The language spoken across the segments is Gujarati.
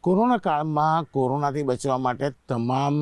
કોરોના કાળમાં કોરોનાથી બચવા માટે તમામ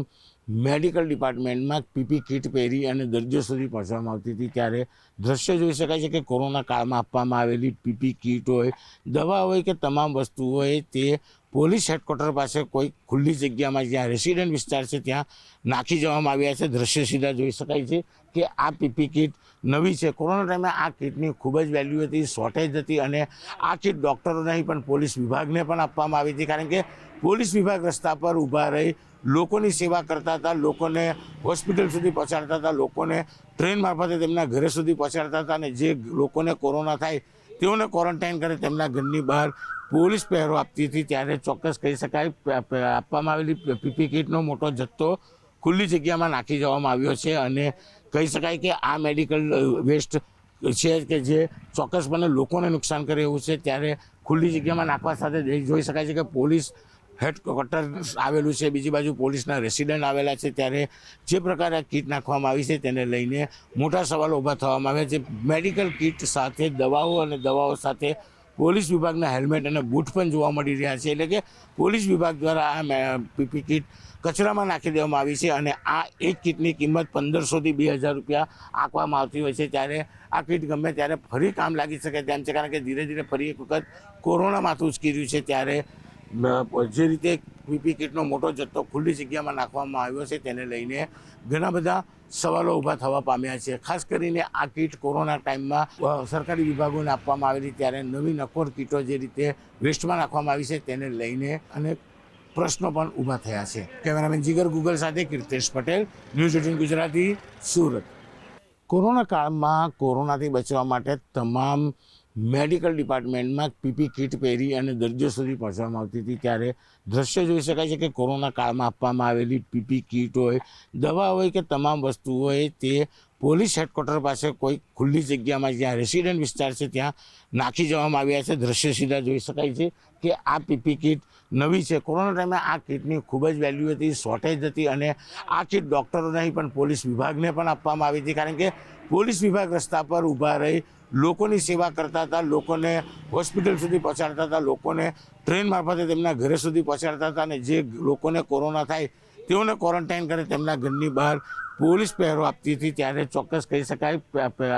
મેડિકલ ડિપાર્ટમેન્ટમાં પીપી કીટ પહેરી અને દર્દીઓ સુધી પહોંચવામાં આવતી હતી। ત્યારે દ્રશ્ય જોઈ શકાય છે કે કોરોના કાળમાં આપવામાં આવેલી પીપી કીટ હોય, દવા હોય કે તમામ વસ્તુઓ હોય તે પોલીસ હેડક્વાર્ટર પાસે કોઈ ખુલ્લી જગ્યામાં જ્યાં રેસિડેન્ટ વિસ્તાર છે ત્યાં નાખી જવામાં આવ્યા છે। દ્રશ્ય સીધા જોઈ શકાય છે કે આ પીપી કીટ નવી છે। કોરોના ટાઈમે આ કીટની ખૂબ જ વેલ્યુ હતી, શોર્ટેજ હતી અને આ કીટ ડૉક્ટરો નહીં પણ પોલીસ વિભાગને પણ આપવામાં આવી હતી, કારણ કે પોલીસ વિભાગ રસ્તા પર ઊભા રહી લોકોની સેવા કરતા હતા, લોકોને હોસ્પિટલ સુધી પહોંચાડતા હતા, લોકોને ટ્રેન મારફતે તેમના ઘરે સુધી પહોંચાડતા હતા અને જે લોકોને કોરોના થાય તેઓને ક્વોરન્ટાઇન કરે તેમના ઘરની બહાર પોલીસ પહેરો આપતી હતી। ત્યારે ચોક્કસ કહી શકાય આપવામાં આવેલી પીપી કીટનો મોટો જથ્થો ખુલ્લી જગ્યામાં નાખી જવામાં આવ્યો છે અને કહી શકાય કે આ મેડિકલ વેસ્ટ છે કે જે ચોક્કસપણે લોકોને નુકસાન કરે એવું છે। ત્યારે ખુલ્લી જગ્યામાં નાખવા સાથે જોઈ શકાય છે કે પોલીસ હેડક્વાર્ટર આવેલું છે, બીજી બાજુ પોલીસના રેસિડન્ટ આવેલા છે। ત્યારે જે પ્રકારે આ કીટ નાખવામાં આવી છે તેને લઈને મોટા સવાલો ઊભા થવામાં આવ્યા છે। મેડિકલ કીટ સાથે દવાઓ અને દવાઓ સાથે પોલીસ વિભાગના હેલ્મેટ અને બૂટ પણ જોવા મળી રહ્યા છે, એટલે કે પોલીસ વિભાગ દ્વારા આ પીપી કીટ કચરામાં નાખી દેવામાં આવી છે અને આ એક કીટની કિંમત 1500 થી 2000 રૂપિયા આંકવામાં આવતી હોય છે। ત્યારે આ કીટ ગમે ત્યારે ફરી કામ લાગી શકે તેમ છે, કારણ કે ધીરે ધીરે ફરી એક વખત કોરોના માથું ઉચકી રહ્યું છે। ત્યારે જે રીતે પીપી કીટનો મોટો જથ્થો ખુલ્લી જગ્યામાં નાખવામાં આવ્યો છે તેને લઈને ઘણા બધા સવાલો ઊભા થવા પામ્યા છે। ખાસ કરીને આ કીટ કોરોના ટાઈમમાં સરકારી વિભાગોને આપવામાં આવેલી ત્યારે નવી નકોર કીટો જે રીતે વેસ્ટમાં નાખવામાં આવી છે તેને લઈને અને પ્રશ્નો પણ ઊભા થયા છે। કેમેરામેન જીગર ગૂગલ સાથે કીર્તેશ પટેલ, ન્યૂઝ 18 ગુજરાતી, સુરત। કોરોના કાળમાં કોરોનાથી બચવા માટે તમામ મેડિકલ ડિપાર્ટમેન્ટમાં પીપી કીટ પહેરી અને દર્દીઓ સુધી પહોંચવામાં આવતી હતી। ત્યારે દ્રશ્ય જોઈ શકાય છે કે કોરોના કાળમાં આપવામાં આવેલી પીપી કીટ હોય, દવા હોય કે તમામ વસ્તુઓ હોય તે પોલીસ હેડક્વાર્ટર પાસે કોઈ ખુલ્લી જગ્યામાં જ્યાં રેસિડેન્ટ વિસ્તાર છે ત્યાં નાખી જવામાં આવ્યા છે। દ્રશ્ય સીધા જોઈ શકાય છે કે આ પીપી કીટ નવી છે। કોરોના ટાઈમે આ કીટની ખૂબ જ વેલ્યુ હતી, શોર્ટેજ હતી અને આ કીટ ડૉક્ટરો નહીં પણ પોલીસ વિભાગને પણ આપવામાં આવી હતી, કારણ કે પોલીસ વિભાગ રસ્તા પર ઊભા રહી લોકોની સેવા કરતા હતા, લોકોને હોસ્પિટલ સુધી પહોંચાડતા હતા, લોકોને ટ્રેન મારફતે તેમના ઘરે સુધી પહોંચાડતા હતા અને જે લોકોને કોરોના થાય તેઓને ક્વોરન્ટાઇન કરે તેમના ઘરની બહાર પોલીસ પહેરો આપતી હતી। ત્યારે ચોક્કસ કહી શકાય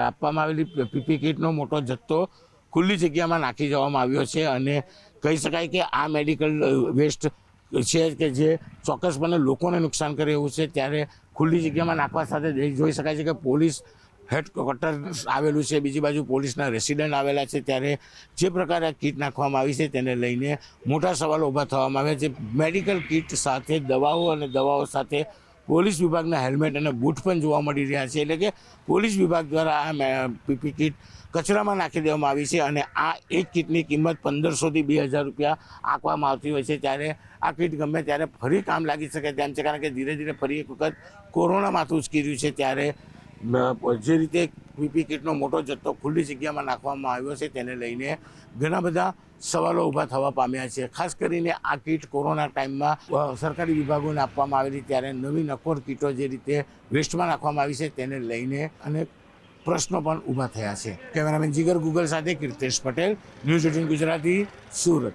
આપવામાં આવેલી પીપી કીટનો મોટો જથ્થો ખુલ્લી જગ્યામાં નાખી જવામાં આવ્યો છે અને કહી શકાય કે આ મેડિકલ વેસ્ટ છે કે જે ચોક્કસપણે લોકોને નુકસાન કરે એવું છે। ત્યારે ખુલ્લી જગ્યામાં નાખવા સાથે જોઈ શકાય છે કે પોલીસ હેડક્વાર્ટર આવેલું છે, બીજી બાજુ પોલીસના રેસિડન્ટ આવેલા છે। ત્યારે જે પ્રકારે આ કીટ નાખવામાં આવી છે તેને લઈને મોટા સવાલો ઊભા થવામાં આવ્યા છે। મેડિકલ કીટ સાથે દવાઓ અને દવાઓ સાથે પોલીસ વિભાગના હેલ્મેટ અને બૂટ પણ જોવા મળી રહ્યા છે, એટલે કે પોલીસ વિભાગ દ્વારા આ પીપી કીટ કચરામાં નાખી દેવામાં આવી છે અને આ એક કીટની કિંમત 1500 થી 2000 રૂપિયા આંકવામાં આવતી હોય છે। ત્યારે આ કીટ ગમે ત્યારે ફરી કામ લાગી શકે તેમ છે, કારણ કે ધીરે ધીરે ફરી એક વખત કોરોના માથું ઉચકી રહ્યું છે। ત્યારે જે રીતે પીપી કીટનો મોટો જથ્થો ખુલ્લી જગ્યામાં નાખવામાં આવ્યો છે તેને લઈને ઘણા બધા સવાલો ઊભા થવા પામ્યા છે। ખાસ કરીને આ કીટ કોરોના ટાઈમમાં સરકારી વિભાગોને આપવામાં આવેલી ત્યારે નવી નકોર કીટો જે રીતે વેસ્ટમાં નાખવામાં આવી છે તેને લઈને અને પ્રશ્નો પણ ઊભા થયા છે। કેમેરામેન જીગર ગૂગલ સાથે કીર્તેશ પટેલ, ન્યૂઝ 18 ગુજરાતી, સુરત।